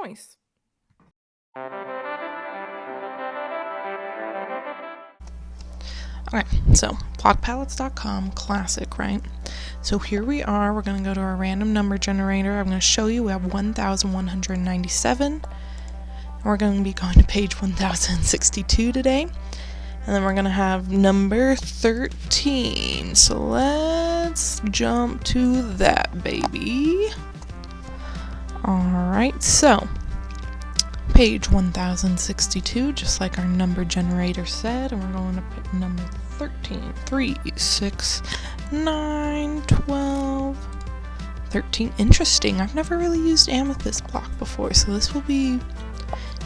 noise. Okay, so blockpalettes.com, classic, right? So here we are. We're going to go to our random number generator. I'm going to show you we have 1,197. And we're going to be going to page 1062 today. And then we're going to have number 13. So let's jump to that, baby. Alright, so page 1062, just like our number generator said. And we're going to pick number 13. 3, 6, 9, 12, 13. Interesting. I've never really used amethyst block before, so this will be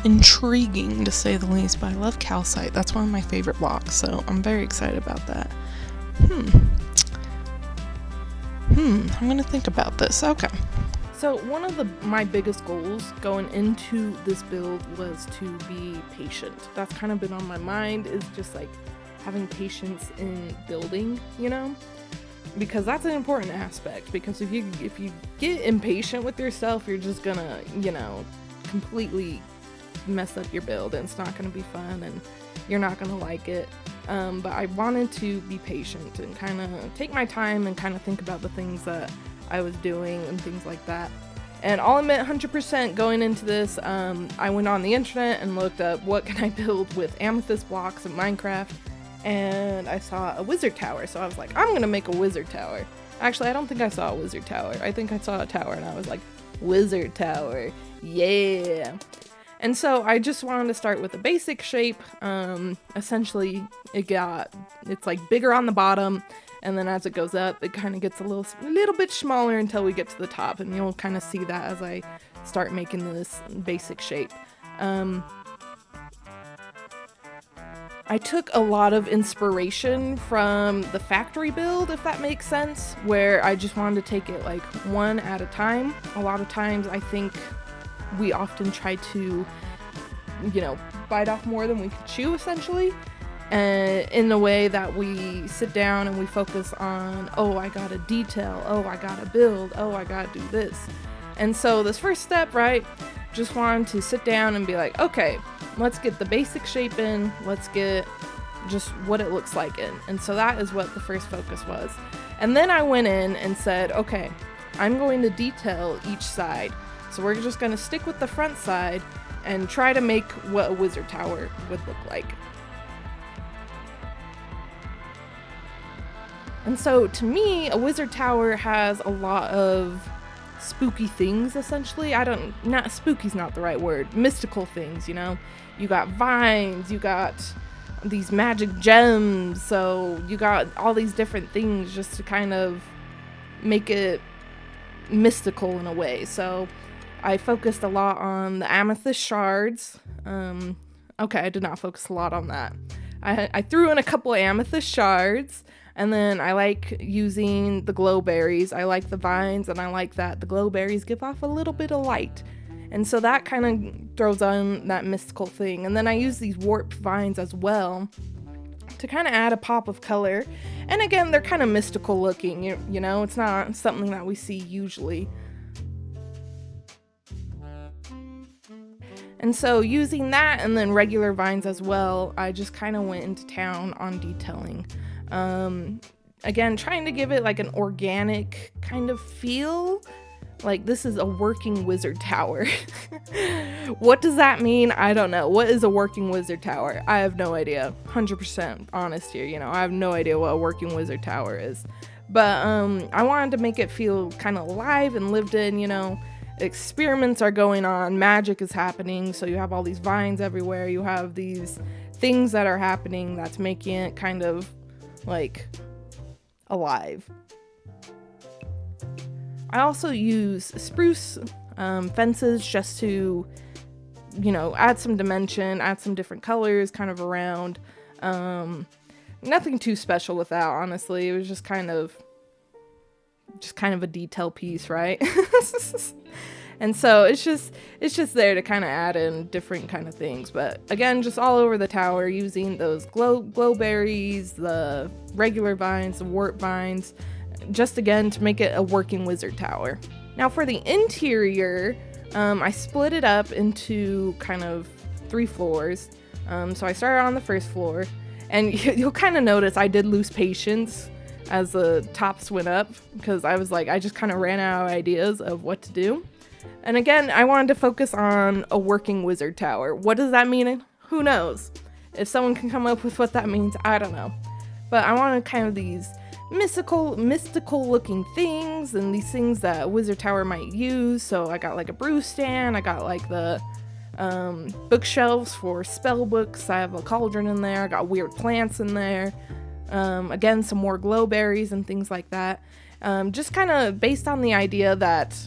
intriguing to say the least, but I love calcite. That's one of my favorite blocks, so I'm very excited about that. I'm gonna think about this. Okay. So one of my biggest goals going into this build was to be patient. That's kind of been on my mind, is just like having patience in building, you know? Because that's an important aspect, because if you get impatient with yourself, you're just gonna, you know, completely mess up your build, and it's not going to be fun, and you're not going to like it. But I wanted to be patient and kind of take my time and kind of think about the things that I was doing and things like that. And I'll admit 100% going into this, I went on the internet and looked up what can I build with amethyst blocks in Minecraft, and I saw a wizard tower. So I was like, I'm going to make a wizard tower. Actually, I don't think I saw a wizard tower. I think I saw a tower and I was like, wizard tower, yeah. And so I just wanted to start with a basic shape. Essentially, it's like bigger on the bottom, and then as it goes up, it kind of gets a little bit smaller until we get to the top, and you'll kind of see that as I start making this basic shape. I took a lot of inspiration from the factory build, if that makes sense, where I just wanted to take it like one at a time. A lot of times I think we often try to, you know, bite off more than we can chew, essentially, and in the way that we sit down and we focus on, oh, I gotta detail, oh, I gotta build, oh, I gotta do this. And so this first step, right, just wanted to sit down and be like, okay, let's get the basic shape in, let's get just what it looks like in. And so that is what the first focus was. And then I went in and said, okay, I'm going to detail each side. So we're just going to stick with the front side and try to make what a wizard tower would look like. And so to me, a wizard tower has a lot of spooky things, essentially. Not spooky's not the right word, mystical things, you know? You got vines, you got these magic gems, so you got all these different things just to kind of make it mystical in a way. So I focused a lot on the amethyst shards. Okay, I did not focus a lot on that. I threw in a couple of amethyst shards, and then I like using the glow berries. I like the vines, and I like that the glow berries give off a little bit of light. And so that kind of throws on that mystical thing. And then I use these warped vines as well to kind of add a pop of color. And again, they're kind of mystical looking, you know, it's not something that we see usually. And so using that and then regular vines as well, I just kind of went into town on detailing. Again, trying to give it like an organic kind of feel. Like, this is a working wizard tower. What does that mean? I don't know. What is a working wizard tower? I have no idea. 100% honest here, you know. I have no idea what a working wizard tower is. But I wanted to make it feel kind of alive and lived in, you know. Experiments are going on, magic is happening, so you have all these vines everywhere, you have these things that are happening that's making it kind of like alive. I also use spruce fences just to, you know, add some dimension, add some different colors kind of around. Nothing too special with that, honestly. It was just kind of a detail piece, right? And so it's just there to kind of add in different kind of things. But again, just all over the tower using those glow berries, the regular vines, the warp vines, just again to make it a working wizard tower. Now for the interior, I split it up into kind of 3 floors. So I started on the first floor, and you'll kind of notice I did lose patience as the tops went up, because I was like, I just kind of ran out of ideas of what to do. And again, I wanted to focus on a working wizard tower. What does that mean? Who knows? If someone can come up with what that means, I don't know. But I wanted kind of these mystical looking things, and these things that a wizard tower might use. So I got like a brew stand, I got like the bookshelves for spell books, I have a cauldron in there, I got weird plants in there, again some more glowberries and things like that, just kind of based on the idea that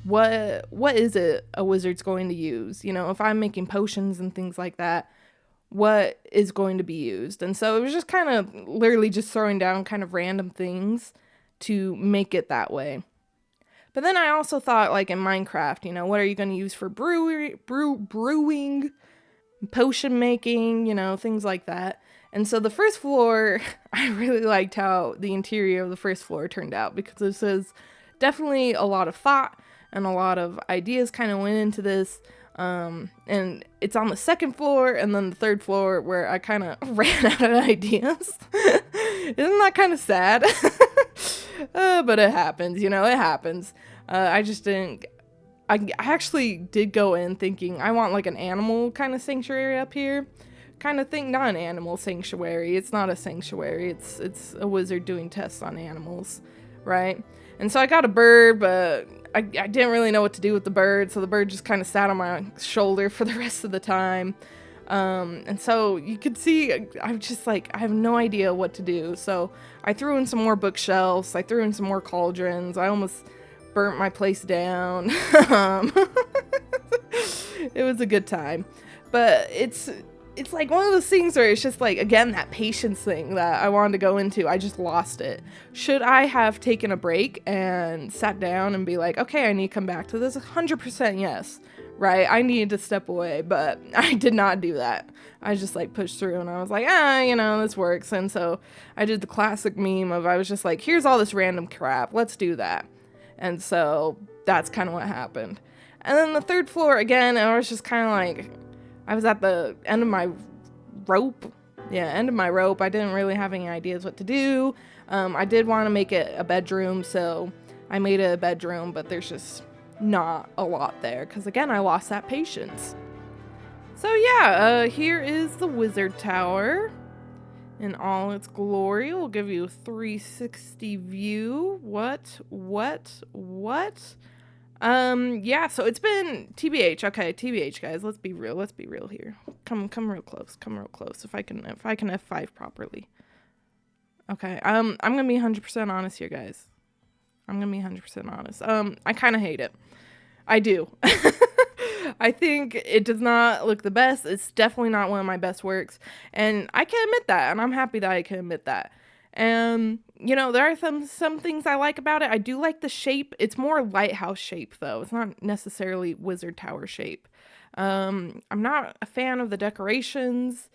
what is it a wizard's going to use, you know, if I'm making potions and things like that, what is going to be used. And so it was just kind of literally just throwing down kind of random things to make it that way. But then I also thought, like in Minecraft, you know, what are you going to use for brewing, potion making, you know, things like that. And so the first floor, I really liked how the interior of the first floor turned out, because this is definitely a lot of thought and a lot of ideas kind of went into this. And it's on the second floor and then the third floor where I kind of ran out of ideas. Isn't that kind of sad? But it happens, you know, it happens. I just didn't, I actually did go in thinking I want like an animal kind of sanctuary up here. Kind of thing, not an animal sanctuary. It's not a sanctuary. It's a wizard doing tests on animals, right? And so I got a bird, but I didn't really know what to do with the bird, so the bird just kind of sat on my shoulder for the rest of the time. And so you could see, I'm just like, I have no idea what to do. So I threw in some more bookshelves, I threw in some more cauldrons, I almost burnt my place down. It was a good time. But it's like one of those things where it's just like, again, that patience thing that I wanted to go into, I just lost it. Should I have taken a break and sat down and be like, okay, I need to come back to this? 100% yes, right? I needed to step away, but I did not do that. I just like pushed through and I was like, you know, this works. And so I did the classic meme of, I was just like, here's all this random crap, let's do that. And so that's kind of what happened. And then the third floor, again, I was just kind of like, I was at the end of my rope. End of my rope. I didn't really have any ideas what to do. I did want to make it a bedroom, so I made it a bedroom, but there's just not a lot there, because again, I lost that patience. So yeah, here is the wizard tower in all its glory. We'll give you a 360 view. What? Yeah, so it's been TBH. Okay, TBH, guys. Let's be real here. Come real close. If I can F5 properly. Okay, I'm gonna be 100% honest here, guys. I'm gonna be 100% honest. I kind of hate it. I do. I think it does not look the best. It's definitely not one of my best works, and I can admit that, and I'm happy that I can admit that. And, you know, there are some things I like about it. I do like the shape. It's more lighthouse shape, though. It's not necessarily wizard tower shape. I'm not a fan of the decorations.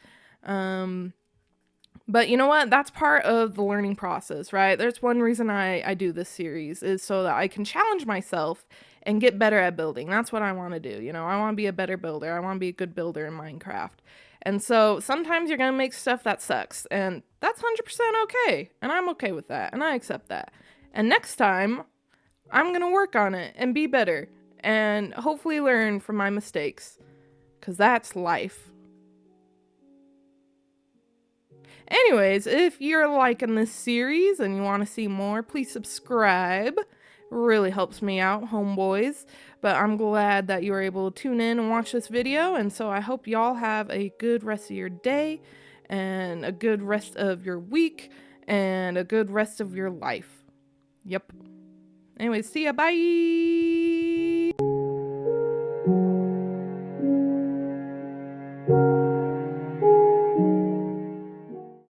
But you know what? That's part of the learning process, right? There's one reason I do this series, is so that I can challenge myself and get better at building. That's what I want to do. You know, I want to be a better builder. I want to be a good builder in Minecraft. And so sometimes you're going to make stuff that sucks, and that's 100% okay. And I'm okay with that, and I accept that. And next time, I'm going to work on it and be better and hopefully learn from my mistakes, because that's life. Anyways, if you're liking this series and you want to see more, please subscribe. Really helps me out, homeboys. But I'm glad that you were able to tune in and watch this video, and so I hope y'all have a good rest of your day and a good rest of your week and a good rest of your life. Yep. Anyways, see ya, bye!